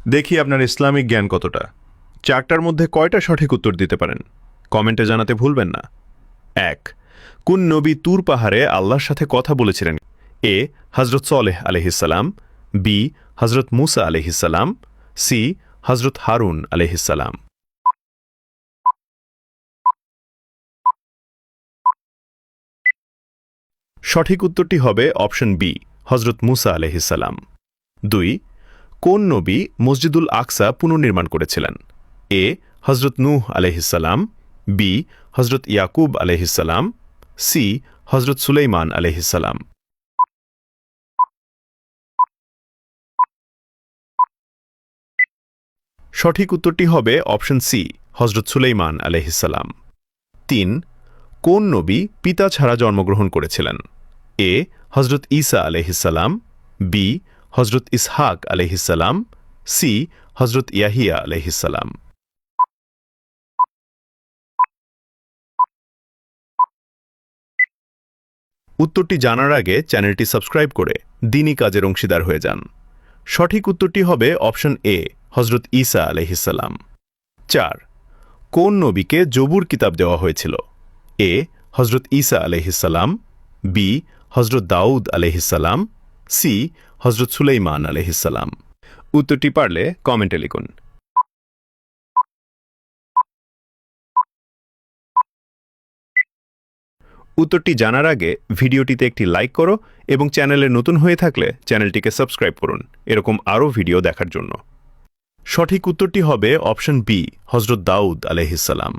দেখি আপনার ইসলামিক জ্ঞান কতটা। চারটার মধ্যে কয়টা সঠিক উত্তর দিতে পারেন কমেন্টে জানাতে ভুলবেন না। ১. কোন নবী তুর পাহাড়ে আল্লাহর সাথে কথা বলেছিলেন? এ. হজরত সলেহ আলহিসাল্লাম, বি. হজরত মুসা আলহিসাল্লাম, সি. হজরত হারুন আলহিসাল্লাম। সঠিক উত্তরটি হবে অপশন বি, হজরত মুসা আলহিসাল্লাম। ২. কোন নবী মসজিদুল আকসা পুনর্নির্মাণ করেছিলেন? এ. হজরত নূহ আলহিসাল্লাম, বি. হজরত ইয়াকুব আলহিসাল্লাম, সি. হজরত সুলাইমান আলহিসাল্লাম। সঠিক উত্তরটি হবে অপশন সি, হজরত সুলাইমান আলহিসাল্লাম। ৩. কোন নবী পিতা ছাড়া জন্মগ্রহণ করেছিলেন? এ. হজরত ঈসা আলহিসাল্লাম, বি. হজরত ইসহাক আলহিসাল্লাম, সি. হজরত ইয়াহিয়া আলহিসাল্লাম। উত্তরটি জানার আগে চ্যানেলটি সাবস্ক্রাইব করে দ্বীনি কাজের অংশীদার হয়ে যান। সঠিক উত্তরটি হবে অপশন এ, হজরত ঈসা আলহিসাল্লাম। ৪. কোন নবীকে জবুর কিতাব দেওয়া হয়েছিল? এ. হজরত ঈসা আলহিসাল্লাম, বি. হজরত দাউদ আলহিসাল্লাম, সি. হজরত সুলাইমান আলহিসাল্লাম। উত্তরটি পারলে কমেন্টে লিখুন। উত্তরটি জানার আগে ভিডিওটিতে একটি লাইক করো এবং চ্যানেলে নতুন হয়ে থাকলে চ্যানেলটিকে সাবস্ক্রাইব করুন এরকম আরও ভিডিও দেখার জন্য। সঠিক উত্তরটি হবে অপশন বি, হজরত দাউদ আলহিসাল্লাম।